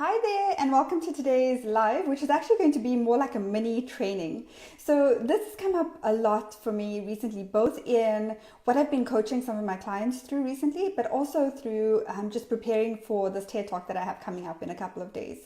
Hi there, and welcome to today's live, which is actually going to be more like a mini training. So this has come up a lot for me recently, both in what I've been coaching some of my clients through recently, but also through just preparing for this TED Talk that I have coming up in a couple of days.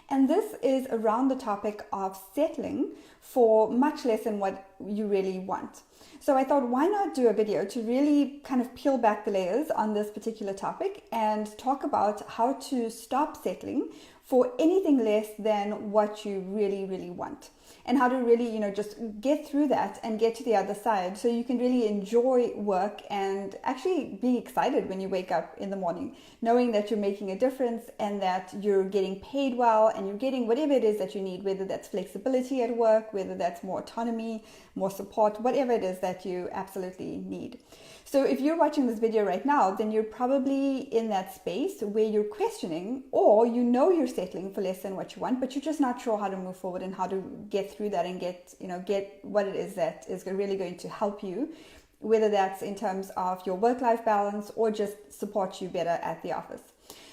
And this is around the topic of settling for much less than what you really want. So I thought, why not do a video to really kind of peel back the layers on this particular topic and talk about how to stop settling for anything less than what you really, really want. And how to really, just get through that and get to the other side so you can really enjoy work and actually be excited when you wake up in the morning, knowing that you're making a difference and that you're getting paid well and you're getting whatever it is that you need, whether that's flexibility at work, whether that's more autonomy, more support, whatever it is that you absolutely need. So if you're watching this video right now, then you're probably in that space where you're questioning, or you're settling for less than what you want, but you're just not sure how to move forward and how to get through that and get what it is that is really going to help you, whether that's in terms of your work-life balance or just support you better at the office.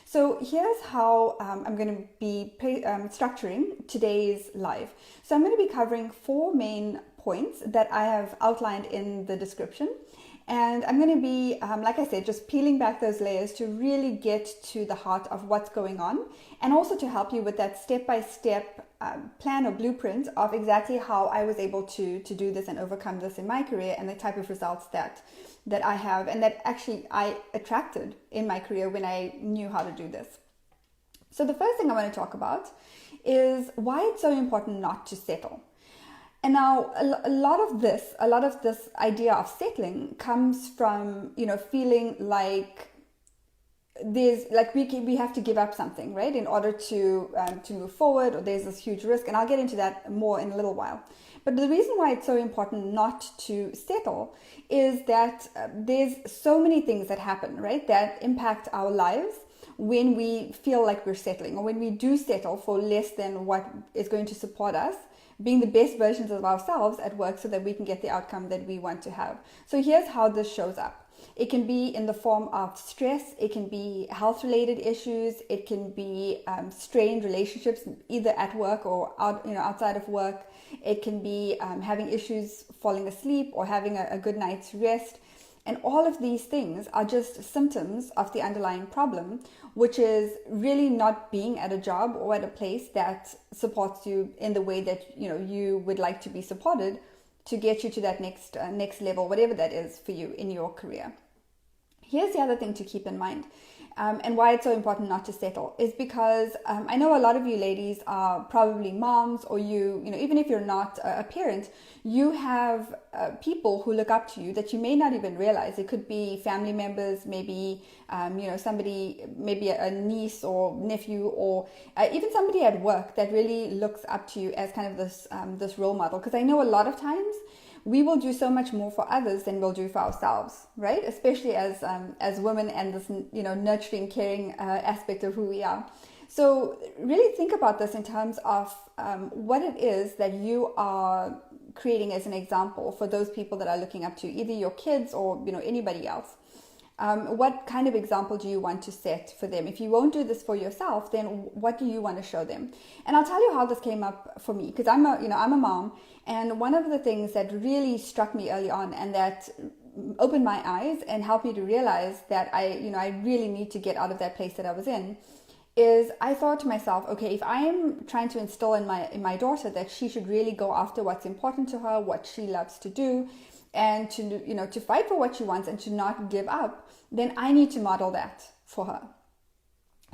So here's how I'm going to be structuring today's live. So I'm going to be covering 4 main points that I have outlined in the description. And I'm going to be, like I said, just peeling back those layers to really get to the heart of what's going on, and also to help you with that step-by-step plan or blueprint of exactly how I was able to do this and overcome this in my career, and the type of results that I have and that actually I attracted in my career when I knew how to do this. So the first thing I want to talk about is why it's so important not to settle. And now a lot of this idea of settling comes from, feeling like we have to give up something, right, in order to move forward, or there's this huge risk. And I'll get into that more in a little while. But the reason why it's so important not to settle is that there's so many things that happen, right, that impact our lives when we feel like we're settling, or when we do settle for less than what is going to support us being the best versions of ourselves at work so that we can get the outcome that we want to have. So here's how this shows up. It can be in the form of stress, it can be health-related issues, it can be strained relationships either at work or outside of work. It can be having issues falling asleep or having a good night's rest. And all of these things are just symptoms of the underlying problem, which is really not being at a job or at a place that supports you in the way that you would like to be supported to get you to that next level, whatever that is for you in your career. Here's the other thing to keep in mind, and why it's so important not to settle, is because I know a lot of you ladies are probably moms, or even if you're not a parent, you have people who look up to you that you may not even realize. It could be family members, maybe somebody, maybe a niece or nephew, or even somebody at work that really looks up to you as kind of this role model. Because I know a lot of times we will do so much more for others than we'll do for ourselves, right? Especially as women, and this nurturing, caring aspect of who we are. So really think about this in terms of what it is that you are creating as an example for those people that are looking up to you, either your kids or anybody else. What kind of example do you want to set for them? If you won't do this for yourself, then what do you want to show them? And I'll tell you how this came up for me, because I'm a mom, and one of the things that really struck me early on, and that opened my eyes and helped me to realize that I really need to get out of that place that I was in, is I thought to myself, okay, if I am trying to instill in my daughter that she should really go after what's important to her, what she loves to do, and to fight for what she wants and to not give up, then I need to model that for her.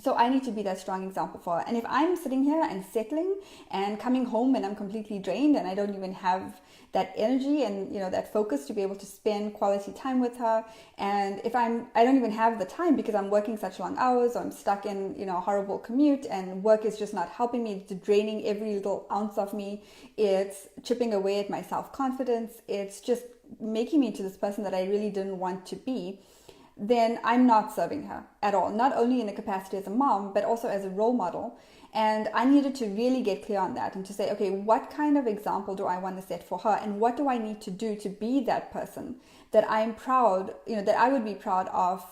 So I need to be that strong example for her. And if I'm sitting here and settling and coming home and I'm completely drained and I don't even have that energy and that focus to be able to spend quality time with her, and if I don't even have the time because I'm working such long hours, or I'm stuck in a horrible commute, and work is just not helping me, it's draining every little ounce of me, it's chipping away at my self-confidence, it's just making me into this person that I really didn't want to be, then I'm not serving her at all. Not only in the capacity as a mom, but also as a role model. And I needed to really get clear on that and to say, okay, what kind of example do I want to set for her? And what do I need to do to be that person that I'm proud, that I would be proud of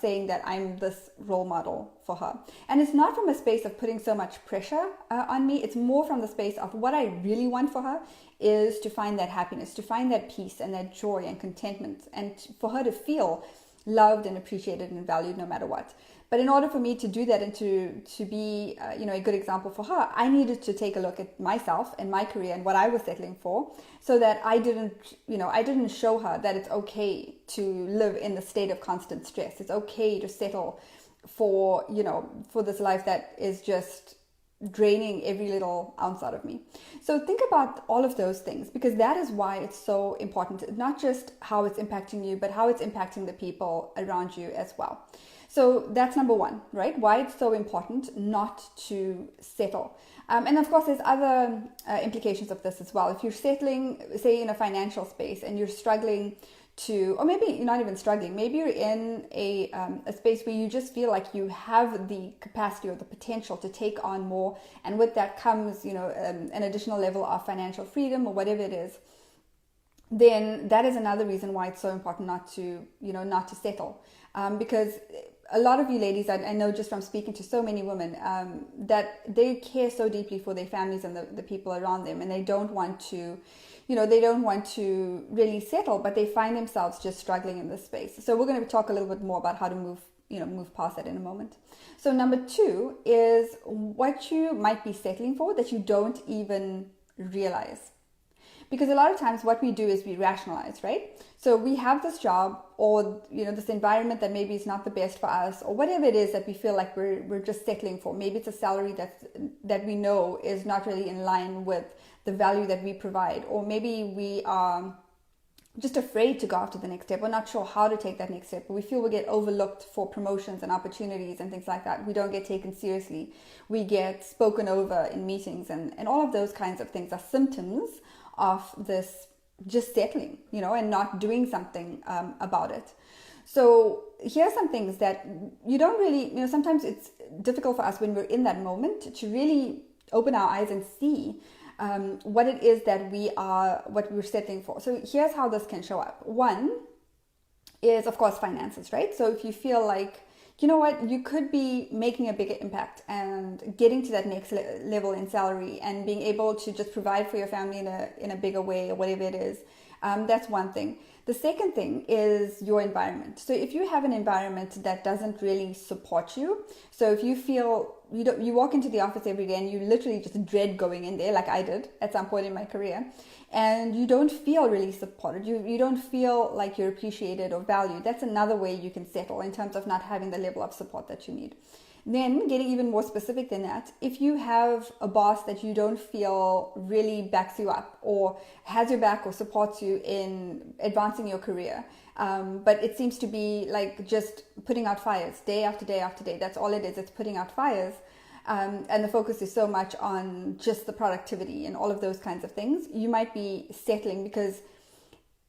saying that I'm this role model for her. And it's not from a space of putting so much pressure on me. It's more from the space of what I really want for her is to find that happiness, to find that peace and that joy and contentment, and for her to feel loved and appreciated and valued no matter what. But in order for me to do that and to be, a good example for her, I needed to take a look at myself and my career and what I was settling for, so that I didn't show her that it's okay to live in the state of constant stress. It's okay to settle for this life that is just draining every little ounce out of me. So think about all of those things, because that is why it's so important, not just how it's impacting you, but how it's impacting the people around you as well. So that's number one, right? Why it's so important not to settle. And of course, there's other implications of this as well. If you're settling, say, in a financial space and you're struggling to, or maybe you're not even struggling, maybe you're in a space where you just feel like you have the capacity or the potential to take on more. And with that comes, an additional level of financial freedom or whatever it is. Then that is another reason why it's so important not to settle. Because a lot of you ladies, I know just from speaking to so many women, that they care so deeply for their families and the people around them, and they don't want to, really settle, but they find themselves just struggling in this space. So we're going to talk a little bit more about how to move past that in a moment. So number two is what you might be settling for that you don't even realize. Because a lot of times what we do is we rationalize, right? So we have this job or, this environment that maybe is not the best for us, or whatever it is that we feel like we're just settling for. Maybe it's a salary that we know is not really in line with the value that we provide. Or maybe we are just afraid to go after the next step. We're not sure how to take that next step. But we feel we get overlooked for promotions and opportunities and things like that. We don't get taken seriously. We get spoken over in meetings, and all of those kinds of things are symptoms of this just settling, and not doing something about it. So here's some things that you don't really, sometimes it's difficult for us when we're in that moment to really open our eyes and see what it is that what we're settling for. So here's how this can show up. One is, of course, finances, right? So if you feel like, you could be making a bigger impact and getting to that next level in salary and being able to just provide for your family in a bigger way or whatever it is. That's one thing. The second thing is your environment. So if you have an environment that doesn't really support you, so if you feel you walk into the office every day and you literally just dread going in there, like I did at some point in my career, and you don't feel really supported, you don't feel like you're appreciated or valued, that's another way you can settle in terms of not having the level of support that you need. Then getting even more specific than that, if you have a boss that you don't feel really backs you up or has your back or supports you in advancing your career, but it seems to be like just putting out fires day after day after day, that's all it is, it's putting out fires. And the focus is so much on just the productivity and all of those kinds of things, you might be settling because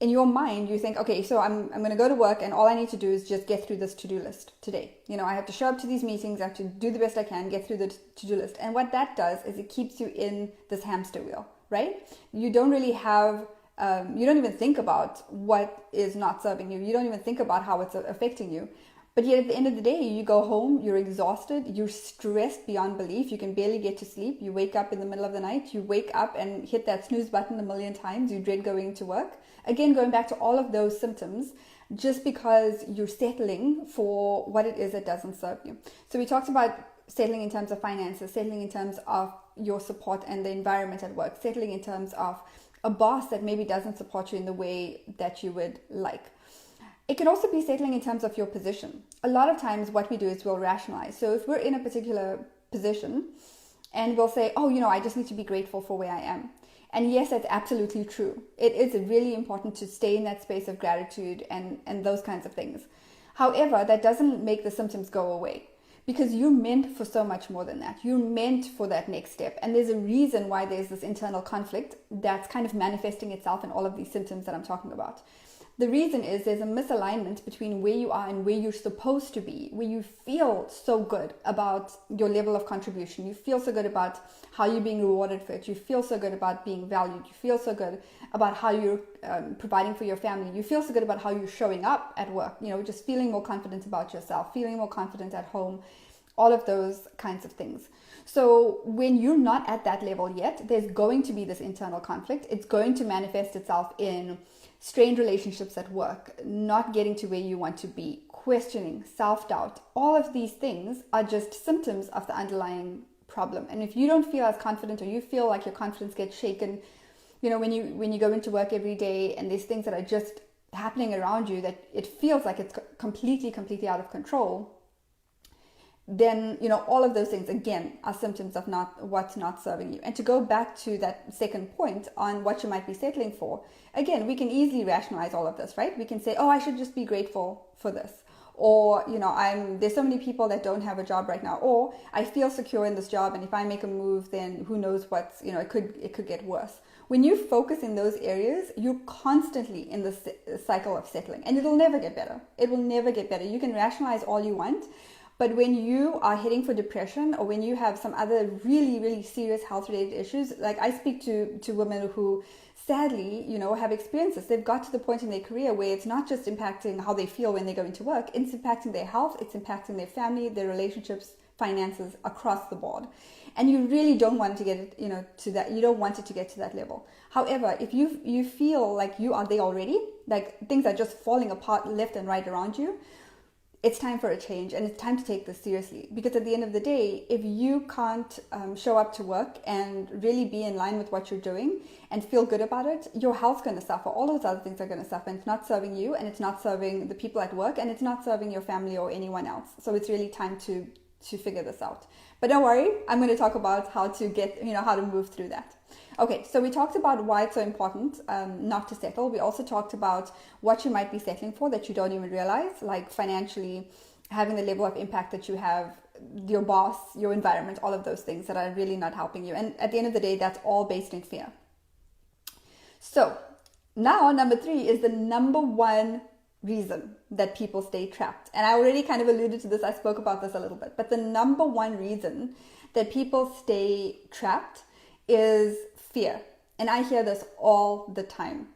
in your mind, you think, okay, so I'm going to go to work and all I need to do is just get through this to-do list today. I have to show up to these meetings, I have to do the best I can, get through the to-do list. And what that does is it keeps you in this hamster wheel, right? You don't really have, you don't even think about what is not serving you. You don't even think about how it's affecting you. But yet at the end of the day, you go home, you're exhausted, you're stressed beyond belief, you can barely get to sleep, you wake up in the middle of the night, you wake up and hit that snooze button a million times, you dread going to work. Again, going back to all of those symptoms, just because you're settling for what it is that doesn't serve you. So we talked about settling in terms of finances, settling in terms of your support and the environment at work, settling in terms of a boss that maybe doesn't support you in the way that you would like. It can also be settling in terms of your position. A lot of times what we do is we'll rationalize. So if we're in a particular position and we'll say, I just need to be grateful for where I am. And yes, that's absolutely true. It is really important to stay in that space of gratitude and those kinds of things. However, that doesn't make the symptoms go away because you're meant for so much more than that. You're meant for that next step. And there's a reason why there's this internal conflict that's kind of manifesting itself in all of these symptoms that I'm talking about. The reason is there's a misalignment between where you are and where you're supposed to be, where you feel so good about your level of contribution. You feel so good about how you're being rewarded for it. You feel so good about being valued. You feel so good about how you're providing for your family. You feel so good about how you're showing up at work, just feeling more confident about yourself, feeling more confident at home, all of those kinds of things. So when you're not at that level yet, there's going to be this internal conflict. It's going to manifest itself in strained relationships at work, not getting to where you want to be, questioning, self-doubt. All of these things are just symptoms of the underlying problem. And if you don't feel as confident, or you feel like your confidence gets shaken, when you go into work every day and there's things that are just happening around you that it feels like it's completely out of control, then all of those things again are symptoms of what's not serving you. And to go back to that second point on what you might be settling for, again, we can easily rationalize all of this, right? We can say, oh, I should just be grateful for this, or there's so many people that don't have a job right now, or I feel secure in this job, and if I make a move, then who knows what's it could get worse. When you focus in those areas, you're constantly in this cycle of settling, and it'll never get better. It will never get better. You can rationalize all you want, but when you are heading for depression, or when you have some other really serious health related issues, like I speak to women who sadly, have experienced this. They've got to the point in their career where it's not just impacting how they feel when they go into work, it's impacting their health, it's impacting their family, their relationships, finances, across the board. And you really don't want to get it, to that. You don't want it to get to that level. However, if you feel like you are there already, like things are just falling apart left and right around you, it's time for a change, and it's time to take this seriously. Because at the end of the day, if you can't show up to work and really be in line with what you're doing and feel good about it, your health's going to suffer. All those other things are going to suffer. And it's not serving you, and it's not serving the people at work, and it's not serving your family or anyone else. So it's really time to figure this out. But don't worry, I'm going to talk about how to get, how to move through that. Okay, so we talked about why it's so important not to settle. We also talked about what you might be settling for that you don't even realize, like financially, having the level of impact that you have, your boss, your environment, all of those things that are really not helping you. And at the end of the day, that's all based in fear. So now number 3 is the number one reason that people stay trapped. And I already kind of alluded to this. I spoke about this a little bit. But the number one reason that people stay trapped is fear. And I hear this all the time.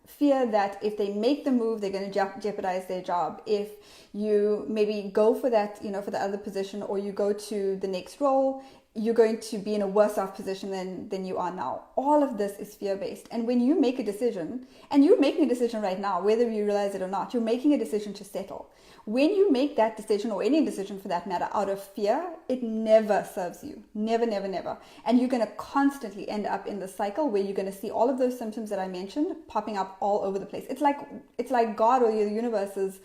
Fear that if they make the move, they're going to jeopardize their job. If you maybe go for that, for the other position, or you go to the next role, you're going to be in a worse off position than you are now. All of this is fear-based. And when you make a decision, and you're making a decision right now, whether you realize it or not, you're making a decision to settle. When you make that decision, or any decision for that matter, out of fear, it never serves you. Never. And you're going to constantly end up in the cycle where you're going to see all of those symptoms that I mentioned popping up all over the place. It's like God or the universe's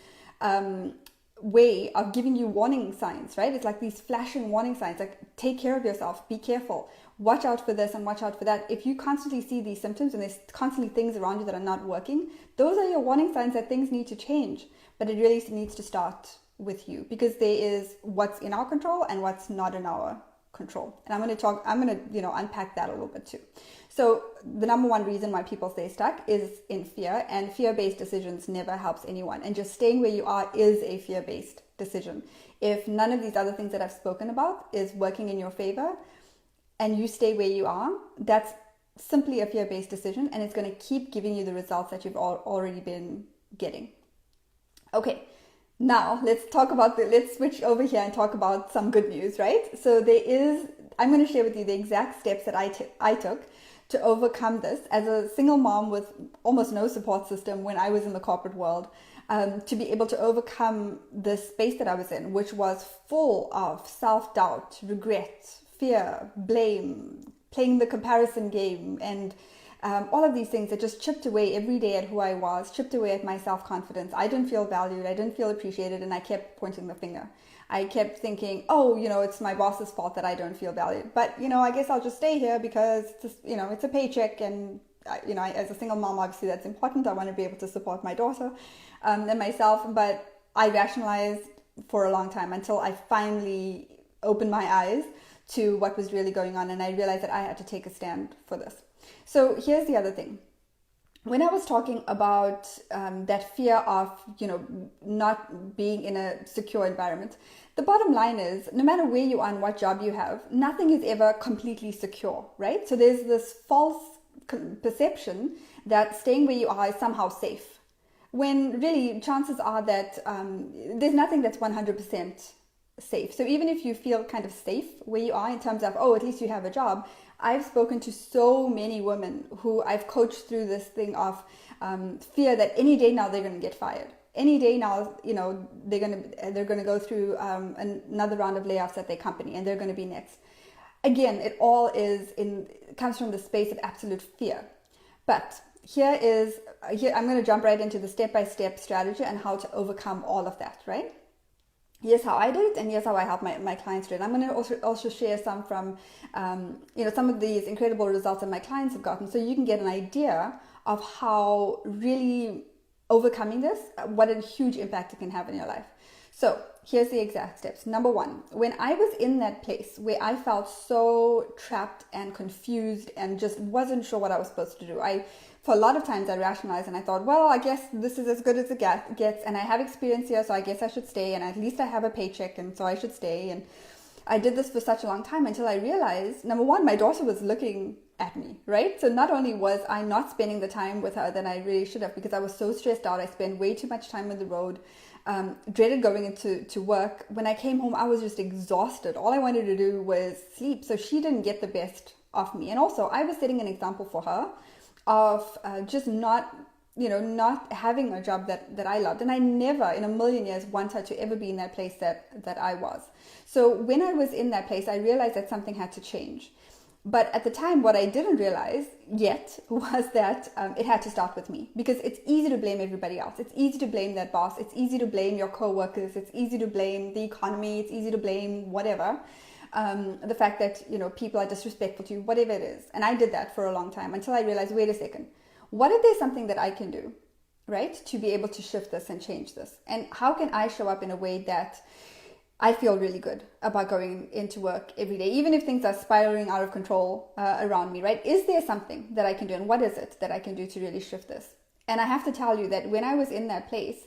way of giving you warning signs, right? It's like these flashing warning signs, like take care of yourself, be careful, watch out for this and watch out for that. If you constantly see these symptoms and there's constantly things around you that are not working, those are your warning signs that things need to change. But it really needs to start with you, because there is what's in our control and what's not in our control. And I'm going to unpack that a little bit too. So the number one reason why people stay stuck is in fear, and fear-based decisions never helps anyone. And just staying where you are is a fear-based decision. If none of these other things that I've spoken about is working in your favor and you stay where you are, that's simply a fear-based decision, and it's going to keep giving you the results that you've already been getting. Okay. Now let's switch over here and talk about some good news, right? So I'm going to share with you the exact steps that I took to overcome this as a single mom with almost no support system when I was in the corporate world, to be able to overcome the space that I was in, which was full of self-doubt, regret, fear, blame, playing the comparison game, and all of these things that just chipped away every day at who I was, chipped away at my self-confidence. I didn't feel valued, I didn't feel appreciated, and I kept pointing the finger. I kept thinking, it's my boss's fault that I don't feel valued. But, I guess I'll just stay here because, it's a paycheck, and, as a single mom, obviously that's important. I want to be able to support my daughter and myself. But I rationalized for a long time until I finally opened my eyes to what was really going on, and I realized that I had to take a stand for this. So here's the other thing. when I was talking about that fear of, not being in a secure environment, the bottom line is no matter where you are and what job you have, nothing is ever completely secure, right? So there's this false perception that staying where you are is somehow safe, when really chances are that there's nothing that's 100% safe. So even if you feel kind of safe where you are in terms of, oh, at least you have a job, I've spoken to so many women who I've coached through this thing of fear that any day now they're going to get fired. Any day now, they're going to go through another round of layoffs at their company, and they're going to be next. Again, it all comes from the space of absolute fear. But here I'm going to jump right into the step-by-step strategy and how to overcome all of that, right? Here's how I did it, and here's how I help my clients do it. I'm going to also share some from, some of these incredible results that my clients have gotten, so you can get an idea of how really overcoming this, what a huge impact it can have in your life. So here's the exact steps. Number one, when I was in that place where I felt so trapped and confused and just wasn't sure what I was supposed to do, for a lot of times I rationalized and I thought, well, I guess this is as good as it gets, and I have experience here, so I guess I should stay, and at least I have a paycheck, and so I should stay. And I did this for such a long time until I realized, number one, my daughter was looking at me, right? So not only was I not spending the time with her that I really should have, because I was so stressed out, I spent way too much time on the road, dreaded going into work. When I came home, I was just exhausted. All I wanted to do was sleep. So she didn't get the best of me. And also, I was setting an example for her of just not having a job that I loved. And I never in a million years want her to ever be in that place that I was. So when I was in that place, I realized that something had to change. But at the time, what I didn't realize yet was that it had to start with me, because it's easy to blame everybody else. It's easy to blame that boss. It's easy to blame your co-workers. It's easy to blame the economy. It's easy to blame whatever. The fact that, people are disrespectful to you, whatever it is. And I did that for a long time until I realized, wait a second, what if there's something that I can do, right, to be able to shift this and change this? And how can I show up in a way that I feel really good about going into work every day, even if things are spiraling out of control around me, right? Is there something that I can do, and what is it that I can do to really shift this? And I have to tell you that when I was in that place,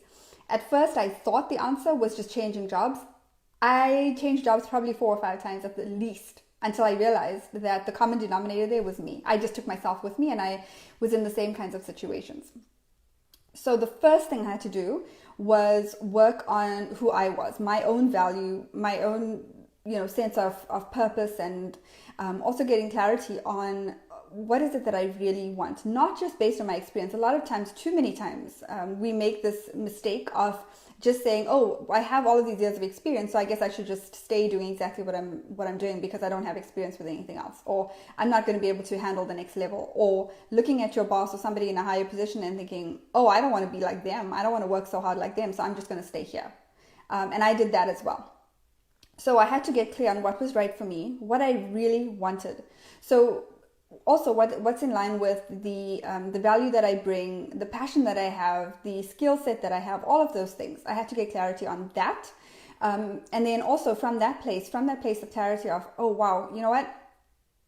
at first I thought the answer was just changing jobs. I changed jobs probably 4 or 5 times at the least, until I realized that the common denominator there was me. I just took myself with me, and I was in the same kinds of situations. So the first thing I had to do was work on who I was, my own value, my own, sense of purpose, and also getting clarity on what is it that I really want, not just based on my experience. A lot of times, too many times, we make this mistake of just saying, oh, I have all of these years of experience, so I guess I should just stay doing exactly what I'm doing because I don't have experience with anything else, or I'm not going to be able to handle the next level, or looking at your boss or somebody in a higher position and thinking, oh, I don't want to be like them, I don't want to work so hard like them, so I'm just going to stay here. And I did that as well. So I had to get clear on what was right for me, what I really wanted. So also what's in line with the value that I bring, the passion that I have, the skill set that I have, all of those things. I had to get clarity on that. And then also from that place of clarity of, oh, wow, you know what?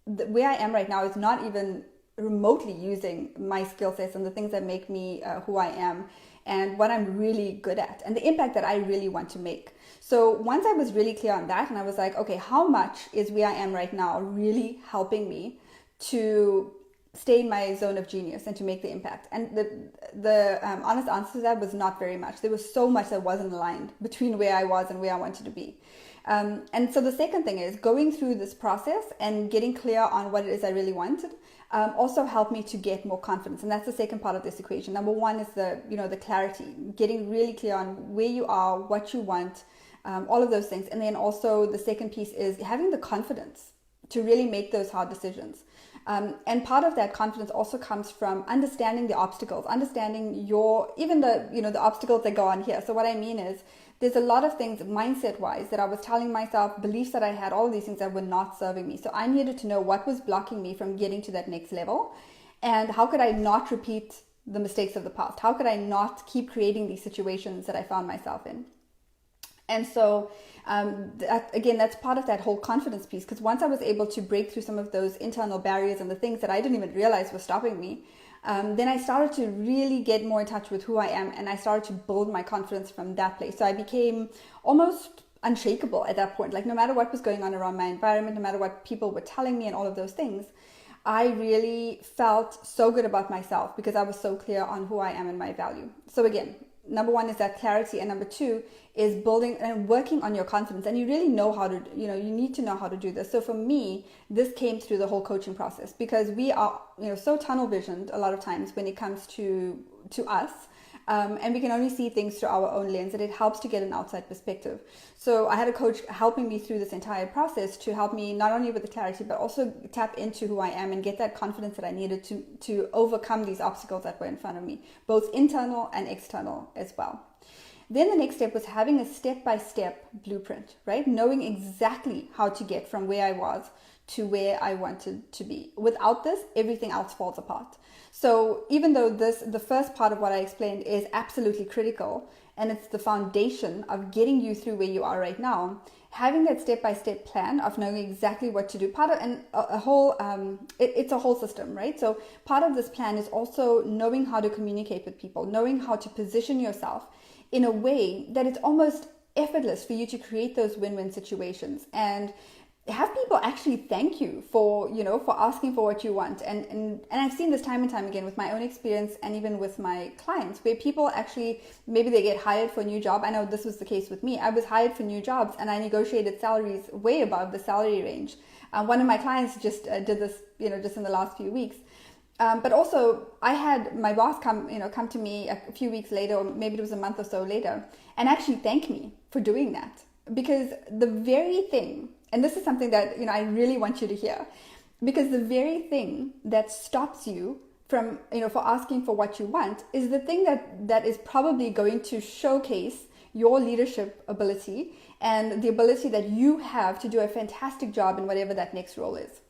Where I am right now is not even remotely using my skill sets and the things that make me who I am, and what I'm really good at, and the impact that I really want to make. So once I was really clear on that, and I was like, okay, how much is where I am right now really helping me to stay in my zone of genius and to make the impact? And the honest answer to that was not very much. There was so much that wasn't aligned between where I was and where I wanted to be. And so the second thing is going through this process and getting clear on what it is I really wanted also helped me to get more confidence. And that's the second part of this equation. Number one is the clarity, getting really clear on where you are, what you want, all of those things. And then also the second piece is having the confidence to really make those hard decisions. And part of that confidence also comes from understanding the obstacles, understanding the obstacles that go on here. So what I mean is there's a lot of things mindset wise that I was telling myself, beliefs that I had, all of these things that were not serving me. So I needed to know what was blocking me from getting to that next level, and how could I not repeat the mistakes of the past? How could I not keep creating these situations that I found myself in? And so that's part of that whole confidence piece, because once I was able to break through some of those internal barriers and the things that I didn't even realize were stopping me, then I started to really get more in touch with who I am, and I started to build my confidence from that place. So I became almost unshakable at that point. Like, no matter what was going on around my environment, no matter what people were telling me and all of those things, I really felt so good about myself because I was so clear on who I am and my value. So again, number one is that clarity, and number two is building and working on your confidence. And you really know how to, you need to know how to do this. So for me, this came through the whole coaching process, because we are, so tunnel visioned a lot of times when it comes to us. And we can only see things through our own lens, and it helps to get an outside perspective. So I had a coach helping me through this entire process to help me not only with the clarity, but also tap into who I am and get that confidence that I needed to overcome these obstacles that were in front of me, both internal and external as well. Then the next step was having a step-by-step blueprint, right? Knowing exactly how to get from where I was to where I wanted to be. Without this, everything else falls apart. So even though the first part of what I explained is absolutely critical, and it's the foundation of getting you through where you are right now, having that step-by-step plan of knowing exactly what to do, it's a whole system, right? So part of this plan is also knowing how to communicate with people, knowing how to position yourself in a way that it's almost effortless for you to create those win-win situations, and have people actually thank you for asking for what you want. And I've seen this time and time again with my own experience, and even with my clients, where people actually, maybe they get hired for a new job. I know this was the case with me. I was hired for new jobs, and I negotiated salaries way above the salary range. One of my clients just did this, just in the last few weeks. But also, I had my boss come to me a few weeks later, or maybe it was a month or so later, and actually thank me for doing that. Because the very thing, and this is something that I really want you to hear, because the very thing that stops you from for asking for what you want is the thing that is probably going to showcase your leadership ability and the ability that you have to do a fantastic job in whatever that next role is.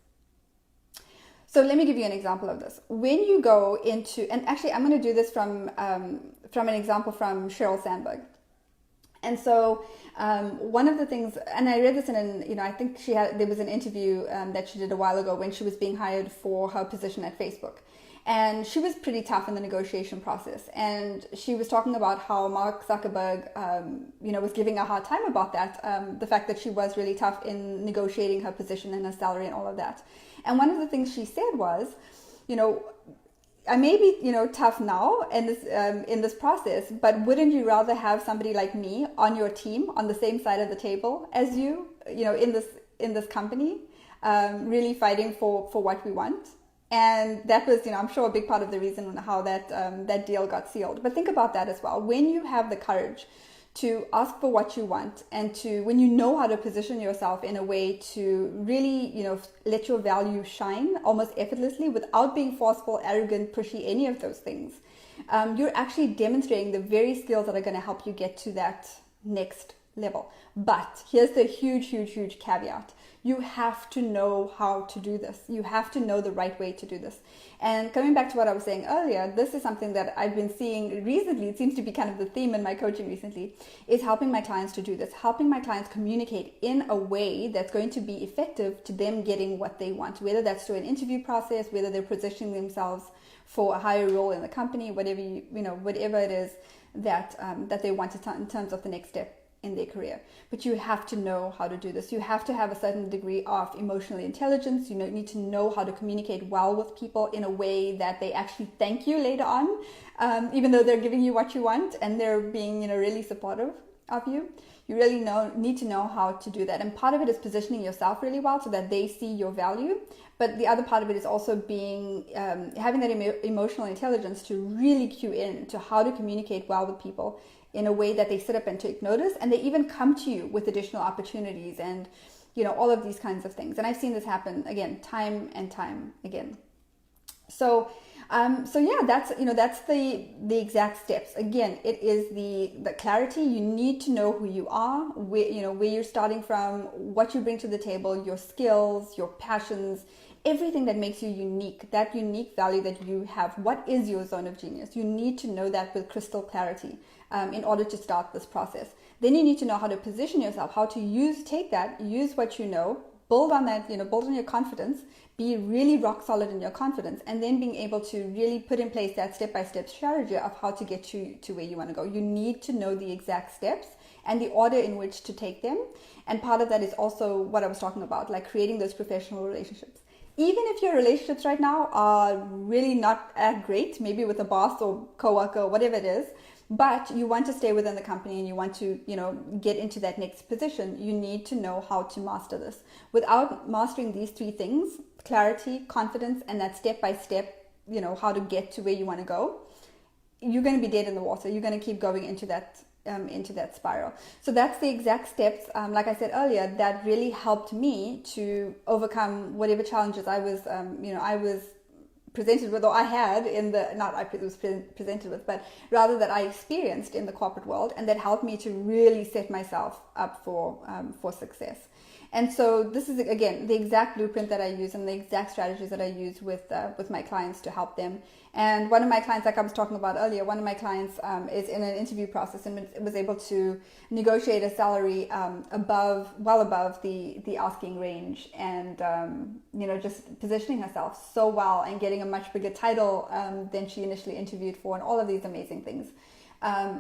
So let me give you an example of this. When you go into, and actually I'm going to do this from an example from Sheryl Sandberg. And so one of the things, and I read this I think there was an interview that she did a while ago when she was being hired for her position at Facebook. And she was pretty tough in the negotiation process. And she was talking about how Mark Zuckerberg, was giving her a hard time about that, the fact that she was really tough in negotiating her position and her salary and all of that. And one of the things she said was, I may be, tough now in this process, but wouldn't you rather have somebody like me on your team, on the same side of the table as you, in this company, really fighting for what we want? And that was, I'm sure, a big part of the reason how that deal got sealed. But think about that as well. When you have the courage to ask for what you want, and when you know how to position yourself in a way to really, let your value shine almost effortlessly without being forceful, arrogant, pushy, any of those things, you're actually demonstrating the very skills that are going to help you get to that next level. But here's the huge, huge, huge caveat. You have to know how to do this. You have to know the right way to do this. And coming back to what I was saying earlier, this is something that I've been seeing recently. It seems to be kind of the theme in my coaching recently, is helping my clients to do this, helping my clients communicate in a way that's going to be effective to them getting what they want, whether that's through an interview process, whether they're positioning themselves for a higher role in the company, whatever it is that they want in terms of the next step in their career. But you have to know how to do this. You have to have a certain degree of emotional intelligence. You need to know how to communicate well with people in a way that they actually thank you later on, even though they're giving you what you want and they're being really supportive of you. You really need to know how to do that. And part of it is positioning yourself really well so that they see your value. But the other part of it is also having that emotional intelligence to really cue in to how to communicate well with people in a way that they sit up and take notice, and they even come to you with additional opportunities and all of these kinds of things. And I've seen this happen again time and time again. So yeah, that's the exact steps. Again, it is the clarity. You need to know who you are, where you're starting from, what you bring to the table, your skills, your passions, everything that makes you unique, that unique value that you have. What is your zone of genius? You need to know that with crystal clarity in order to start this process. Then you need to know how to position yourself, how to use what you know, build on that, build on your confidence, be really rock solid in your confidence, and then being able to really put in place that step-by-step strategy of how to get you to where you want to go. You need to know the exact steps and the order in which to take them. And part of that is also what I was talking about, like creating those professional relationships. Even if your relationships right now are really not great, maybe with a boss or coworker or whatever it is, but you want to stay within the company and you want to, get into that next position, you need to know how to master this. Without mastering these three things, clarity, confidence, and that step-by-step, how to get to where you want to go, you're going to be dead in the water. You're going to keep going into that spiral. So that's the exact steps, like I said earlier, that really helped me to overcome whatever challenges I was presented with, or I had in the, not I was presented with, but rather that I experienced in the corporate world, and that helped me to really set myself up for success. And so this is, again, the exact blueprint that I use and the exact strategies that I use with my clients to help them. And one of my clients, like I was talking about earlier, one of my clients is in an interview process and was able to negotiate a salary well above the asking range, and just positioning herself so well and getting a much bigger title than she initially interviewed for, and all of these amazing things.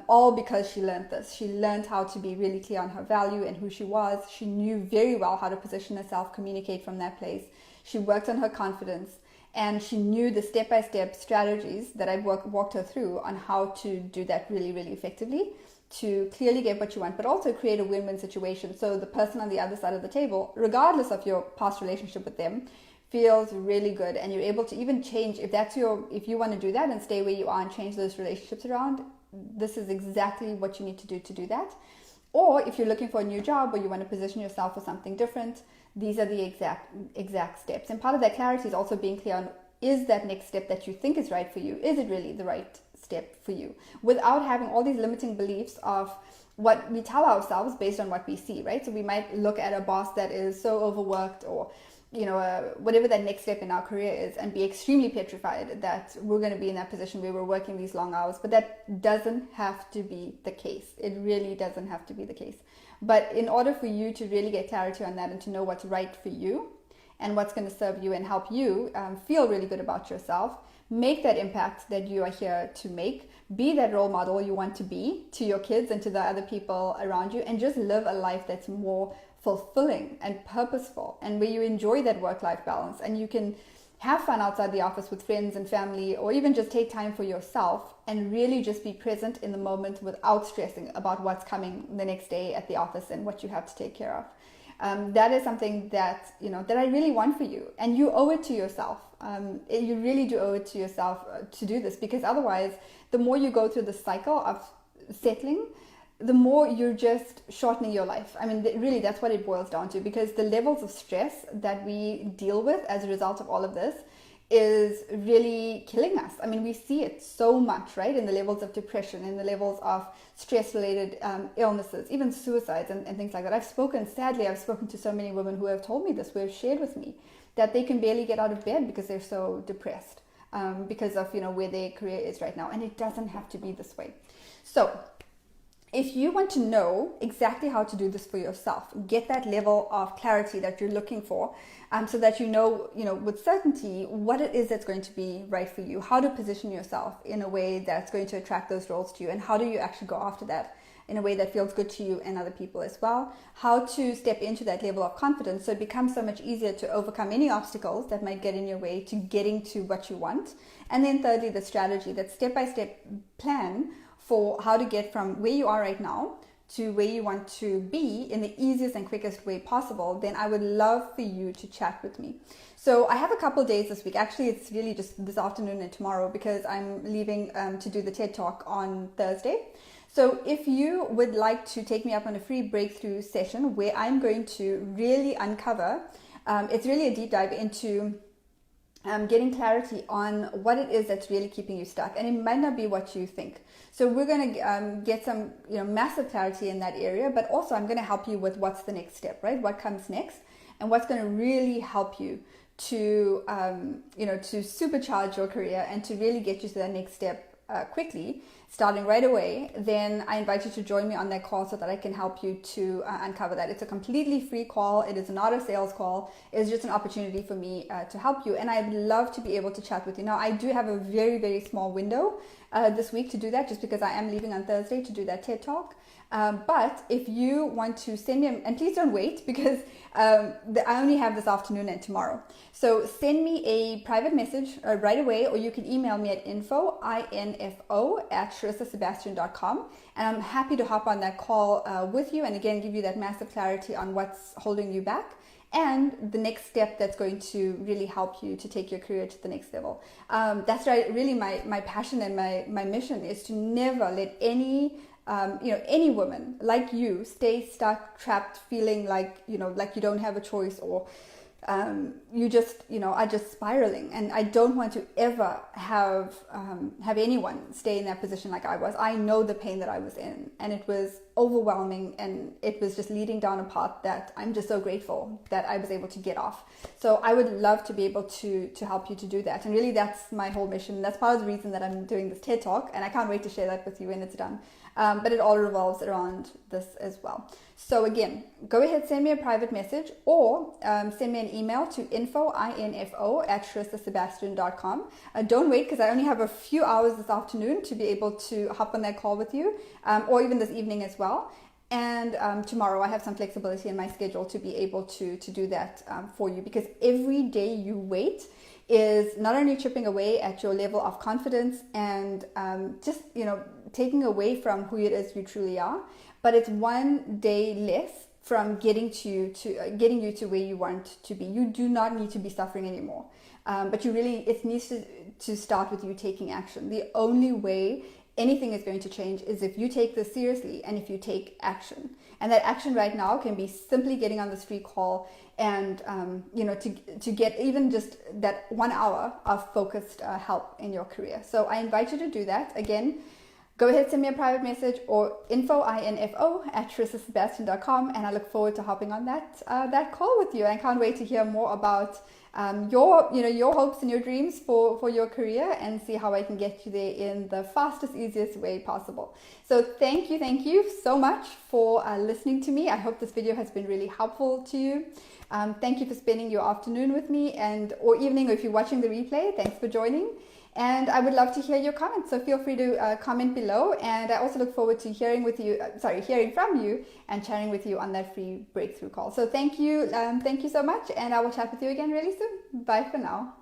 All because she learned this. She learned how to be really clear on her value and who she was. She knew very well how to position herself, communicate from that place. She worked on her confidence, and she knew the step-by-step strategies that I walked her through on how to do that really, really effectively, to clearly get what you want, but also create a win-win situation. So the person on the other side of the table, regardless of your past relationship with them, feels really good, and you're able to even change, if you want to do that and stay where you are and change those relationships around, this is exactly what you need to do that. Or if you're looking for a new job or you want to position yourself for something different, these are the exact steps. And part of that clarity is also being clear on, is that next step that you think is right for you, is it really the right step for you? Without having all these limiting beliefs of what we tell ourselves based on what we see, right? So we might look at a boss that is so overworked, or whatever that next step in our career is, and be extremely petrified that we're going to be in that position where we're working these long hours. But that doesn't have to be the case. It really doesn't have to be the case. But in order for you to really get clarity on that and to know what's right for you and what's going to serve you and help you feel really good about yourself, make that impact that you are here to make, be that role model you want to be to your kids and to the other people around you, and just live a life that's more fulfilling and purposeful, and where you enjoy that work-life balance and you can have fun outside the office with friends and family, or even just take time for yourself and really just be present in the moment without stressing about what's coming the next day at the office and what you have to take care of. That is something that that I really want for you, and you owe it to yourself. You really do owe it to yourself to do this, because otherwise, the more you go through the cycle of settling, the more you're just shortening your life. I mean, really, that's what it boils down to, because the levels of stress that we deal with as a result of all of this is really killing us. I mean, we see it so much, right? In the levels of depression, in the levels of stress-related illnesses, even suicides and things like that. Sadly, I've spoken to so many women who have told me this, who have shared with me that they can barely get out of bed because they're so depressed because of, where their career is right now. And it doesn't have to be this way. So if you want to know exactly how to do this for yourself, get that level of clarity that you're looking for, so that you know with certainty what it is that's going to be right for you, how to position yourself in a way that's going to attract those roles to you, and how do you actually go after that in a way that feels good to you and other people as well, how to step into that level of confidence so it becomes so much easier to overcome any obstacles that might get in your way to getting to what you want. And then thirdly, the strategy, that step-by-step plan for how to get from where you are right now to where you want to be in the easiest and quickest way possible, then I would love for you to chat with me. So I have a couple days this week. Actually, it's really just this afternoon and tomorrow, because I'm leaving to do the TED Talk on Thursday. So if you would like to take me up on a free breakthrough session where I'm going to really uncover, it's really a deep dive into getting clarity on what it is that's really keeping you stuck, and it might not be what you think. So we're going to get some massive clarity in that area, but also I'm going to help you with what's the next step, right? What comes next, and what's going to really help you to to supercharge your career and to really get you to that next step quickly, starting right away, then I invite you to join me on that call so that I can help you to uncover that. It's a completely free call. It is not a sales call. It's just an opportunity for me to help you. And I'd love to be able to chat with you. Now, I do have a very, very small window this week to do that, just because I am leaving on Thursday to do that TED Talk. But if you want to send me, and please don't wait, because I only have this afternoon and tomorrow. So send me a private message right away, or you can email me at info @SharissaSebastian.com, and I'm happy to hop on that call with you, and again, give you that massive clarity on what's holding you back and the next step that's going to really help you to take your career to the next level. That's really my passion and my mission is to never let any woman like you stay stuck, trapped, feeling like you don't have a choice, or you just are just spiraling. And I don't want to ever have anyone stay in that position like I was. I know the pain that I was in, and it was overwhelming, and it was just leading down a path that I'm just so grateful that I was able to get off. So I would love to be able to help you to do that. And really, that's my whole mission. That's part of the reason that I'm doing this TED Talk, and I can't wait to share that with you when it's done. But it all revolves around this as well. So again, go ahead, send me a private message, or send me an email to info @SharissaSebastian.com. Don't wait, because I only have a few hours this afternoon to be able to hop on that call with you, or even this evening as well. And tomorrow I have some flexibility in my schedule to be able to do that for you, because every day you wait is not only chipping away at your level of confidence and just taking away from who it is you truly are, but it's one day less from getting you to where you want to be. You do not need to be suffering anymore, but it needs to start with you taking action. The only way anything is going to change is if you take this seriously and if you take action. And that action right now can be simply getting on this free call and to get even just that 1 hour of focused help in your career. So I invite you to do that. Again, go ahead, send me a private message, or info @SharissaSebastian.com, and I look forward to hopping on that call with you. I can't wait to hear more about your hopes and your dreams for your career, and see how I can get you there in the fastest, easiest way possible. So thank you so much for listening to me. I hope this video has been really helpful to you. Thank you for spending your afternoon with me, or evening, or if you're watching the replay, thanks for joining. And I would love to hear your comments, so feel free to comment below. And I also look forward to hearing from you and chatting with you on that free breakthrough call. So thank you so much, and I will chat with you again really soon. Bye for now.